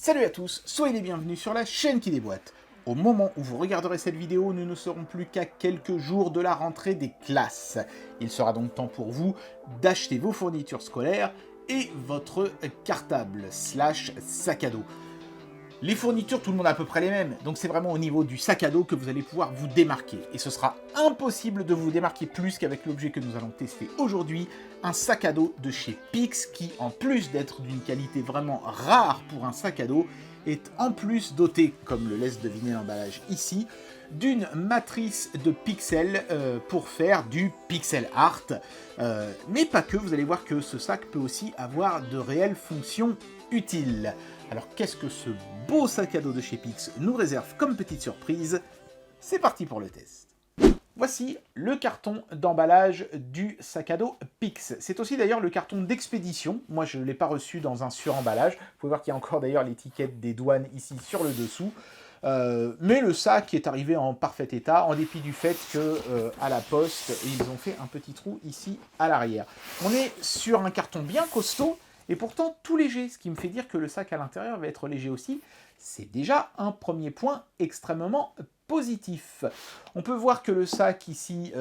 Salut à tous, soyez les bienvenus sur la chaîne qui déboîte. Au moment où vous regarderez cette vidéo, nous ne serons plus qu'à quelques jours de la rentrée des classes. Il sera donc temps pour vous d'acheter vos fournitures scolaires et votre cartable / sac à dos. Les fournitures, tout le monde a à peu près les mêmes, donc c'est vraiment au niveau du sac à dos que vous allez pouvoir vous démarquer. Et ce sera impossible de vous démarquer plus qu'avec l'objet que nous allons tester aujourd'hui, un sac à dos de chez Pix qui, en plus d'être d'une qualité vraiment rare pour un sac à dos, est en plus doté, comme le laisse deviner l'emballage ici, d'une matrice de pixels pour faire du pixel art. Mais pas que, vous allez voir que ce sac peut aussi avoir de réelles fonctions utiles. Alors qu'est-ce que ce beau sac à dos de chez Pix nous réserve comme petite surprise? C'est parti pour le test. Voici le carton d'emballage du sac à dos Pix. C'est aussi d'ailleurs le carton d'expédition. Moi, je ne l'ai pas reçu dans un suremballage. Vous pouvez voir qu'il y a encore d'ailleurs l'étiquette des douanes ici sur le dessous. Mais le sac est arrivé en parfait état, en dépit du fait que à la poste, ils ont fait un petit trou ici à l'arrière. On est sur un carton bien costaud, et pourtant tout léger, ce qui me fait dire que le sac à l'intérieur va être léger aussi. C'est déjà un premier point extrêmement positif. On peut voir que le sac ici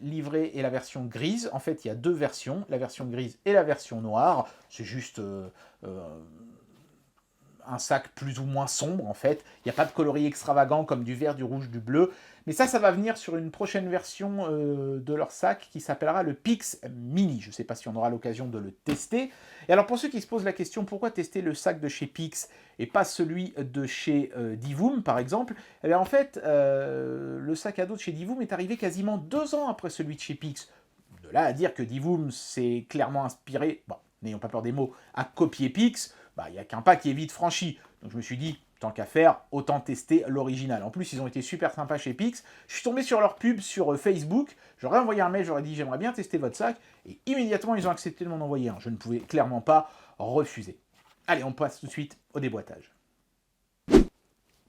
livré est la version grise. En fait, il y a deux versions, la version grise et la version noire. C'est juste un sac plus ou moins sombre en fait. Il n'y a pas de coloris extravagant comme du vert, du rouge, du bleu. Mais ça va venir sur une prochaine version de leur sac qui s'appellera le Pix Mini. Je ne sais pas si on aura l'occasion de le tester. Et alors pour ceux qui se posent la question, pourquoi tester le sac de chez Pix et pas celui de chez Divoom par exemple, eh bien en fait, le sac à dos de chez Divoom est arrivé quasiment 2 ans après celui de chez Pix. De là à dire que Divoom s'est clairement inspiré, bon, n'ayons pas peur des mots, à copier Pix, il n'y a qu'un pas qui est vite franchi. Donc je me suis dit, tant qu'à faire, autant tester l'original. En plus, ils ont été super sympas chez Pix. Je suis tombé sur leur pub sur Facebook. J'aurais envoyé un mail, j'aurais dit, j'aimerais bien tester votre sac. Et immédiatement, ils ont accepté de m'en envoyer un. Je ne pouvais clairement pas refuser. Allez, on passe tout de suite au déboîtage.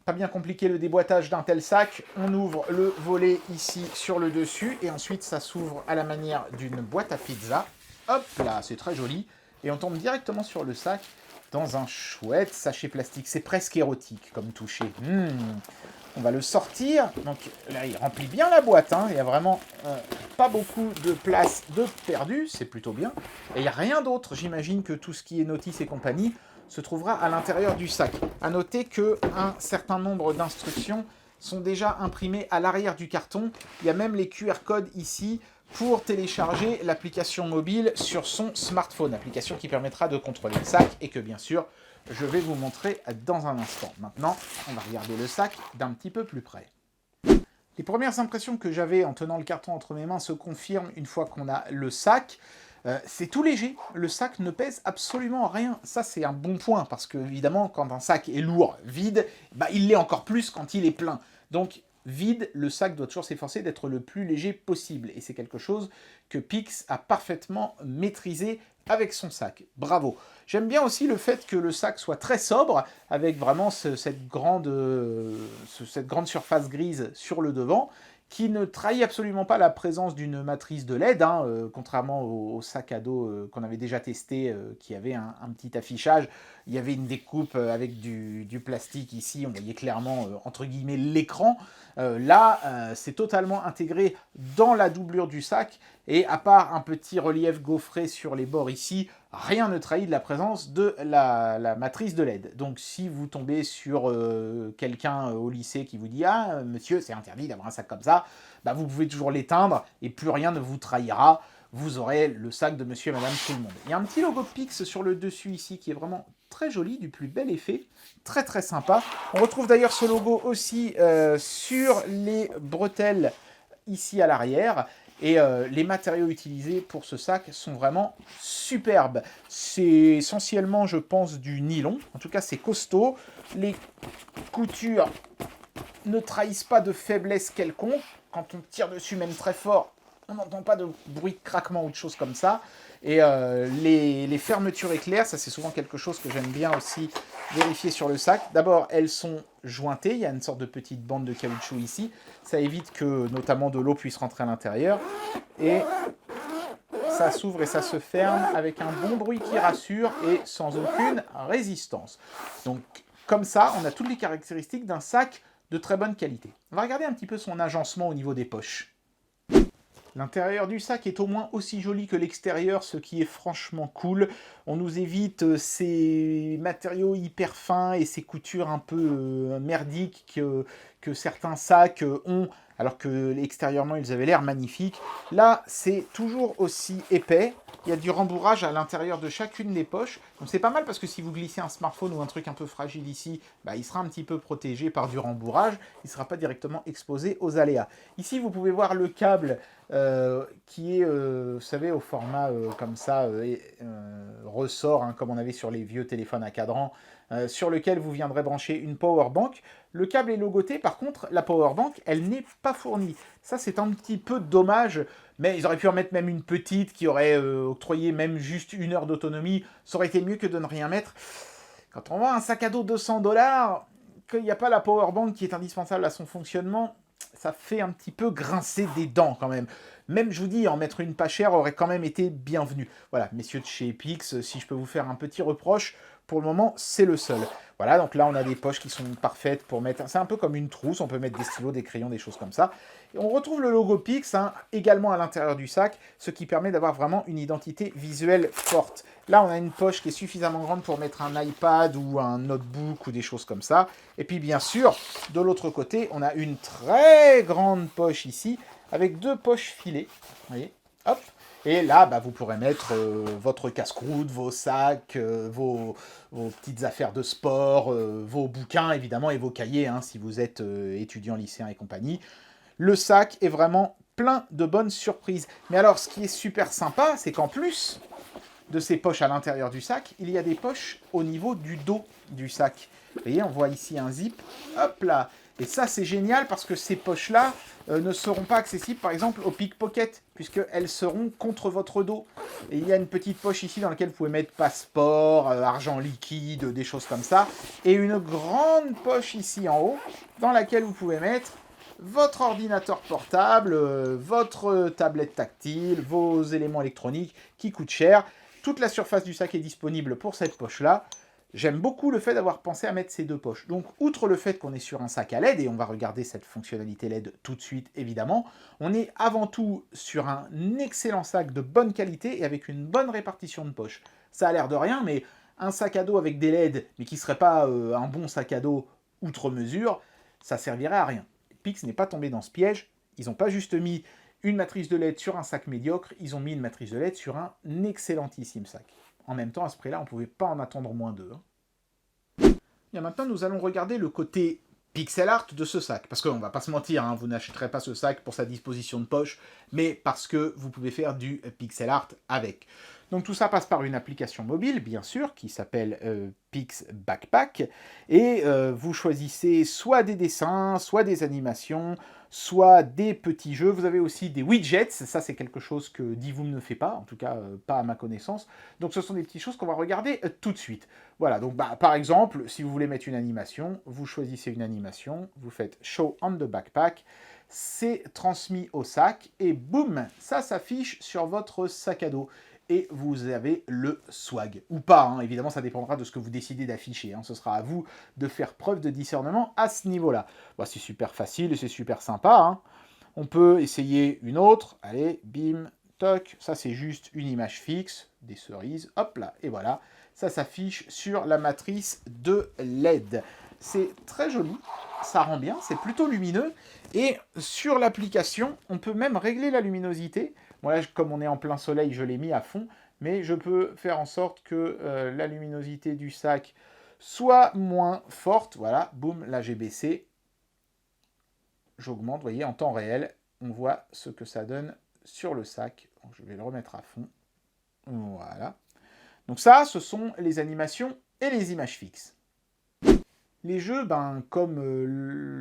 Pas bien compliqué le déboîtage d'un tel sac. On ouvre le volet ici sur le dessus. Et ensuite, ça s'ouvre à la manière d'une boîte à pizza. Hop là, c'est très joli. Et on tombe directement sur le sac dans un chouette sachet plastique. C'est presque érotique comme toucher. On va le sortir. Donc là, il remplit bien la boîte. Il n'y a vraiment pas beaucoup de place de perdu. C'est plutôt bien. Et il n'y a rien d'autre. J'imagine que tout ce qui est notice et compagnie se trouvera à l'intérieur du sac. À noter qu'un certain nombre d'instructions sont déjà imprimées à l'arrière du carton. Il y a même les QR codes ici pour télécharger l'application mobile sur son smartphone, application qui permettra de contrôler le sac et que bien sûr je vais vous montrer dans un instant. Maintenant, on va regarder le sac d'un petit peu plus près. Les premières impressions que j'avais en tenant le carton entre mes mains se confirment une fois qu'on a le sac. C'est tout léger, le sac ne pèse absolument rien. Ça, c'est un bon point, parce que évidemment, quand un sac est lourd, vide, il l'est encore plus quand il est plein. Donc, vide, le sac doit toujours s'efforcer d'être le plus léger possible. Et c'est quelque chose que Pix a parfaitement maîtrisé avec son sac. Bravo. J'aime bien aussi le fait que le sac soit très sobre, avec vraiment cette grande surface grise sur le devant, qui ne trahit absolument pas la présence d'une matrice de LED, contrairement au sac à dos qu'on avait déjà testé, qui avait un petit affichage. Il y avait une découpe avec du plastique ici, on voyait clairement, entre guillemets, l'écran. Là, c'est totalement intégré dans la doublure du sac, et à part un petit relief gaufré sur les bords ici, rien ne trahit de la présence de la matrice de LED. Donc si vous tombez sur quelqu'un au lycée qui vous dit « Ah, monsieur, c'est interdit d'avoir un sac comme ça », vous pouvez toujours l'éteindre et plus rien ne vous trahira. Vous aurez le sac de monsieur et madame tout le monde. Il y a un petit logo Pix sur le dessus ici qui est vraiment très joli, du plus bel effet. Très très sympa. On retrouve d'ailleurs ce logo aussi sur les bretelles ici à l'arrière. Et les matériaux utilisés pour ce sac sont vraiment superbes. C'est essentiellement, je pense, du nylon. En tout cas, c'est costaud. Les coutures ne trahissent pas de faiblesse quelconque. Quand on tire dessus, même très fort, on n'entend pas de bruit de craquement ou de choses comme ça. Et les fermetures éclairs, ça c'est souvent quelque chose que j'aime bien aussi vérifier sur le sac. D'abord, elles sont jointées, il y a une sorte de petite bande de caoutchouc ici. Ça évite que notamment de l'eau puisse rentrer à l'intérieur. Et ça s'ouvre et ça se ferme avec un bon bruit qui rassure et sans aucune résistance. Donc Comme ça, on a toutes les caractéristiques d'un sac de très bonne qualité. On va regarder un petit peu son agencement au niveau des poches. L'intérieur du sac est au moins aussi joli que l'extérieur, ce qui est franchement cool. On nous évite ces matériaux hyper fins et ces coutures un peu merdiques que certains sacs ont, alors que extérieurement ils avaient l'air magnifiques. Là, c'est toujours aussi épais. Il y a du rembourrage à l'intérieur de chacune des poches. Donc c'est pas mal parce que si vous glissez un smartphone ou un truc un peu fragile ici, bah, il sera un petit peu protégé par du rembourrage. Il ne sera pas directement exposé aux aléas. Ici, vous pouvez voir le câble qui est, vous savez, au format comme ça, ressort, hein, comme on avait sur les vieux téléphones à cadran, sur lequel vous viendrez brancher une power bank. Le câble est logoté, par contre, la power bank, elle n'est pas fournie. Ça, c'est un petit peu dommage, mais ils auraient pu en mettre même une petite qui aurait octroyé même juste 1 heure d'autonomie. Ça aurait été mieux que de ne rien mettre. Quand on voit un sac à dos 200$, qu'il n'y a pas la power bank qui est indispensable à son fonctionnement, ça fait un petit peu grincer des dents quand même. Même, je vous dis, en mettre une pas chère aurait quand même été bienvenu. Voilà, messieurs de chez Epix, si je peux vous faire un petit reproche, pour le moment, c'est le seul. Voilà, donc là, on a des poches qui sont parfaites pour mettre... C'est un peu comme une trousse, on peut mettre des stylos, des crayons, des choses comme ça. Et on retrouve le logo Pix également à l'intérieur du sac, ce qui permet d'avoir vraiment une identité visuelle forte. Là, on a une poche qui est suffisamment grande pour mettre un iPad ou un notebook ou des choses comme ça. Et puis, bien sûr, de l'autre côté, on a une très grande poche ici, avec 2 poches filées. Vous voyez, hop. Et là, bah, vous pourrez mettre votre casse-croûte, vos sacs, vos petites affaires de sport, vos bouquins, évidemment, et vos cahiers, hein, si vous êtes étudiant, lycéen et compagnie. Le sac est vraiment plein de bonnes surprises. Mais alors, ce qui est super sympa, c'est qu'en plus de ces poches à l'intérieur du sac, il y a des poches au niveau du dos du sac. Vous voyez, on voit ici un zip. Hop là. Et ça, c'est génial parce que ces poches-là ne seront pas accessibles, par exemple, au pickpocket, puisqu'elles seront contre votre dos. Et il y a une petite poche ici dans laquelle vous pouvez mettre passeport, argent liquide, des choses comme ça. Et une grande poche ici en haut, dans laquelle vous pouvez mettre votre ordinateur portable, votre tablette tactile, vos éléments électroniques qui coûtent cher. Toute la surface du sac est disponible pour cette poche-là. J'aime beaucoup le fait d'avoir pensé à mettre ces 2 poches. Donc, outre le fait qu'on est sur un sac à LED, et on va regarder cette fonctionnalité LED tout de suite, évidemment, on est avant tout sur un excellent sac de bonne qualité et avec une bonne répartition de poches. Ça a l'air de rien, mais un sac à dos avec des LED, mais qui ne serait pas un bon sac à dos outre mesure, ça servirait à rien. Pix n'est pas tombé dans ce piège. Ils n'ont pas juste mis une matrice de LED sur un sac médiocre, ils ont mis une matrice de LED sur un excellentissime sac. En même temps, à ce prix-là, on ne pouvait pas en attendre moins d'eux. Et maintenant, nous allons regarder le côté pixel art de ce sac. Parce qu'on ne va pas se mentir, hein, vous n'achèterez pas ce sac pour sa disposition de poche, mais parce que vous pouvez faire du pixel art avec. Donc tout ça passe par une application mobile, bien sûr, qui s'appelle Pix Backpack. Et vous choisissez soit des dessins, soit des animations, soit des petits jeux. Vous avez aussi des widgets. Ça, c'est quelque chose que Divoom ne fait pas, en tout cas pas à ma connaissance. Donc ce sont des petites choses qu'on va regarder tout de suite. Voilà, donc par exemple, si vous voulez mettre une animation, vous choisissez une animation, vous faites Show on the Backpack, c'est transmis au sac, et boum, ça s'affiche sur votre sac à dos. Et vous avez le swag. Ou pas, hein. Évidemment, ça dépendra de ce que vous décidez d'afficher. Hein. Ce sera à vous de faire preuve de discernement à ce niveau-là. Bon, c'est super facile et c'est super sympa. Hein. On peut essayer une autre. Allez, bim, toc. Ça, c'est juste une image fixe, des cerises. Hop là, et voilà. Ça s'affiche sur la matrice de LED. C'est très joli, ça rend bien, c'est plutôt lumineux. Et sur l'application, on peut même régler la luminosité. Bon là, comme on est en plein soleil, je l'ai mis à fond. Mais je peux faire en sorte que la luminosité du sac soit moins forte. Voilà, boum, là j'ai baissé. J'augmente, vous voyez, en temps réel. On voit ce que ça donne sur le sac. Donc, je vais le remettre à fond. Voilà. Donc ça, ce sont les animations et les images fixes. Les jeux, comme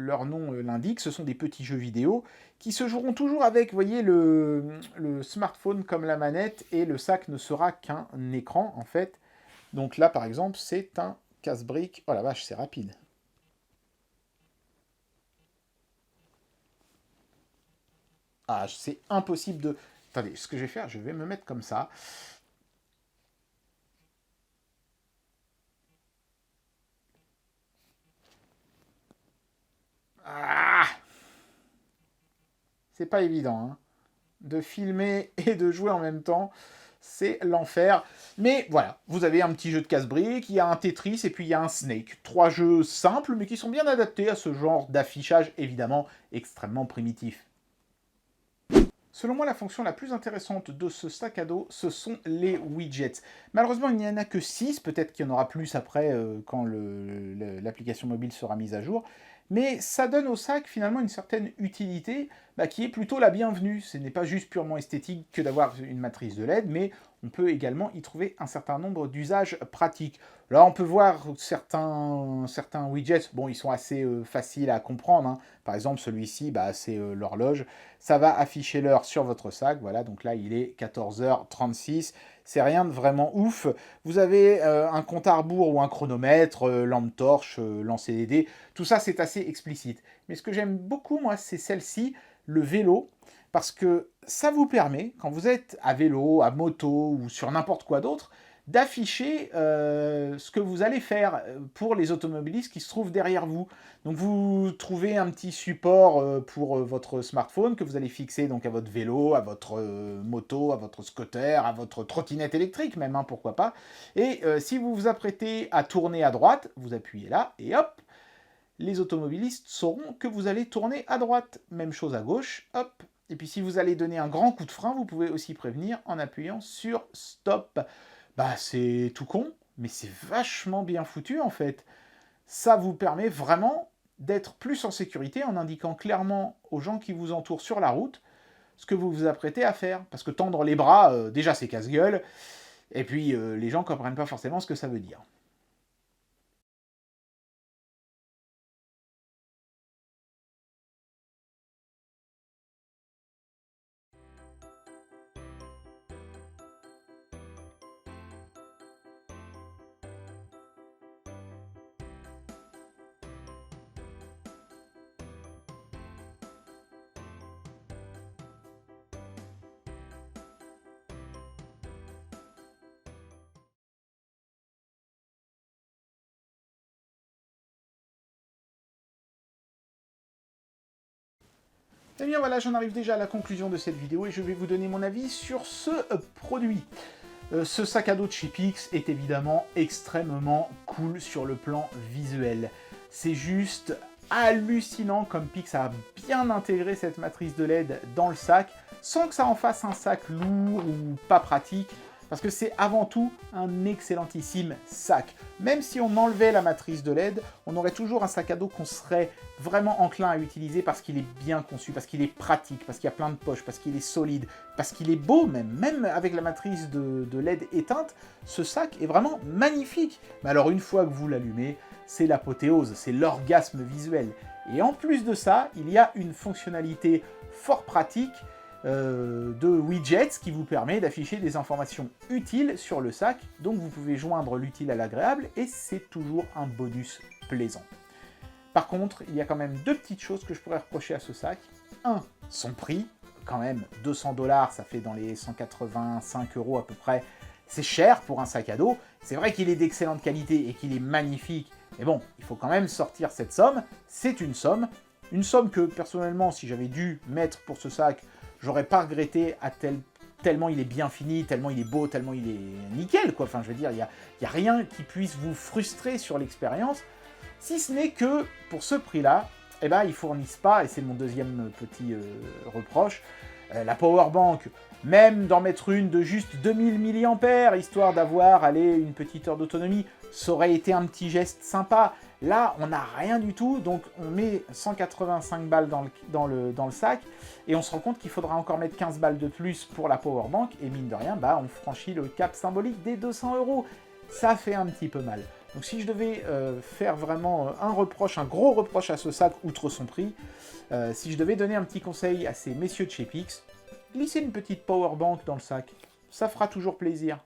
leur nom l'indique, ce sont des petits jeux vidéo qui se joueront toujours avec, vous voyez, le smartphone comme la manette, et le sac ne sera qu'un écran, en fait. Donc là, par exemple, c'est un casse-brique. Oh la vache, c'est rapide. Ah, c'est impossible de... Attendez, ce que je vais faire, je vais me mettre comme ça. C'est pas évident, hein. De filmer et de jouer en même temps, c'est l'enfer. Mais voilà, vous avez un petit jeu de casse-briques, il y a un Tetris et puis il y a un Snake. 3 jeux simples, mais qui sont bien adaptés à ce genre d'affichage, évidemment extrêmement primitif. Selon moi, la fonction la plus intéressante de ce sac à dos, ce sont les widgets. Malheureusement, il n'y en a que 6, peut-être qu'il y en aura plus après quand l'application mobile sera mise à jour. Mais ça donne au sac finalement une certaine utilité qui est plutôt la bienvenue. Ce n'est pas juste purement esthétique que d'avoir une matrice de LED, mais on peut également y trouver un certain nombre d'usages pratiques. Là, on peut voir certains widgets, bon, ils sont assez faciles à comprendre, hein. Par exemple, celui-ci, c'est l'horloge. Ça va afficher l'heure sur votre sac, voilà, donc là, il est 14h36. C'est rien de vraiment ouf. Vous avez un compte à rebours ou un chronomètre, lampe torche, lancer des dés. Tout ça, c'est assez explicite. Mais ce que j'aime beaucoup, moi, c'est celle-ci, le vélo, parce que ça vous permet, quand vous êtes à vélo, à moto ou sur n'importe quoi d'autre, d'afficher ce que vous allez faire pour les automobilistes qui se trouvent derrière vous. Donc vous trouvez un petit support pour votre smartphone que vous allez fixer donc à votre vélo, à votre moto, à votre scooter, à votre trottinette électrique même, hein, pourquoi pas. Et si vous vous apprêtez à tourner à droite, vous appuyez là et hop, les automobilistes sauront que vous allez tourner à droite. Même chose à gauche, hop. Et puis si vous allez donner un grand coup de frein, vous pouvez aussi prévenir en appuyant sur stop. C'est tout con, mais c'est vachement bien foutu en fait. Ça vous permet vraiment d'être plus en sécurité en indiquant clairement aux gens qui vous entourent sur la route ce que vous vous apprêtez à faire. Parce que tendre les bras, déjà c'est casse-gueule, et puis les gens ne comprennent pas forcément ce que ça veut dire. Et bien voilà, j'en arrive déjà à la conclusion de cette vidéo et je vais vous donner mon avis sur ce produit. Ce sac à dos de chez Pix est évidemment extrêmement cool sur le plan visuel. C'est juste hallucinant comme Pix a bien intégré cette matrice de LED dans le sac, sans que ça en fasse un sac lourd ou pas pratique, parce que c'est avant tout un excellentissime sac. Même si on enlevait la matrice de LED, on aurait toujours un sac à dos qu'on serait vraiment enclin à utiliser parce qu'il est bien conçu, parce qu'il est pratique, parce qu'il y a plein de poches, parce qu'il est solide, parce qu'il est beau même avec la matrice de LED éteinte, ce sac est vraiment magnifique. Mais alors une fois que vous l'allumez, c'est l'apothéose, c'est l'orgasme visuel. Et en plus de ça, il y a une fonctionnalité fort pratique de widgets qui vous permet d'afficher des informations utiles sur le sac, donc vous pouvez joindre l'utile à l'agréable et c'est toujours un bonus plaisant. Par contre, il y a quand même deux petites choses que je pourrais reprocher à ce sac. Un, son prix, quand même 200 $, ça fait dans les 185 € à peu près. C'est cher pour un sac à dos. C'est vrai qu'il est d'excellente qualité et qu'il est magnifique, mais bon, il faut quand même sortir cette somme. C'est une somme que personnellement, si j'avais dû mettre pour ce sac, j'aurais pas regretté tellement il est bien fini, tellement il est beau, tellement il est nickel, quoi. Enfin, je veux dire, il y a rien qui puisse vous frustrer sur l'expérience, si ce n'est que, pour ce prix-là, ils fournissent pas, et c'est mon deuxième petit reproche, la powerbank, même d'en mettre une de juste 2000 mAh, histoire d'avoir, une petite heure d'autonomie, ça aurait été un petit geste sympa. Là, on n'a rien du tout, donc on met 185 balles dans le sac, et on se rend compte qu'il faudra encore mettre 15 balles de plus pour la powerbank, et mine de rien, on franchit le cap symbolique des 200 €. Ça fait un petit peu mal. Donc si je devais faire vraiment un gros reproche à ce sac, outre son prix, si je devais donner un petit conseil à ces messieurs de chez Pix, glissez une petite powerbank dans le sac, ça fera toujours plaisir.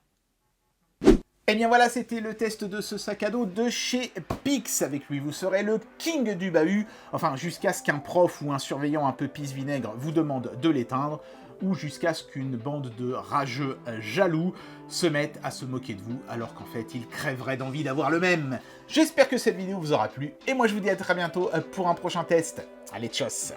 Et bien voilà, c'était le test de ce sac à dos de chez Pix. Avec lui, vous serez le king du bahut, enfin jusqu'à ce qu'un prof ou un surveillant un peu pisse-vinaigre vous demande de l'éteindre, ou jusqu'à ce qu'une bande de rageux jaloux se mette à se moquer de vous, alors qu'en fait, ils crèveraient d'envie d'avoir le même. J'espère que cette vidéo vous aura plu, et moi je vous dis à très bientôt pour un prochain test. Allez, tchuss!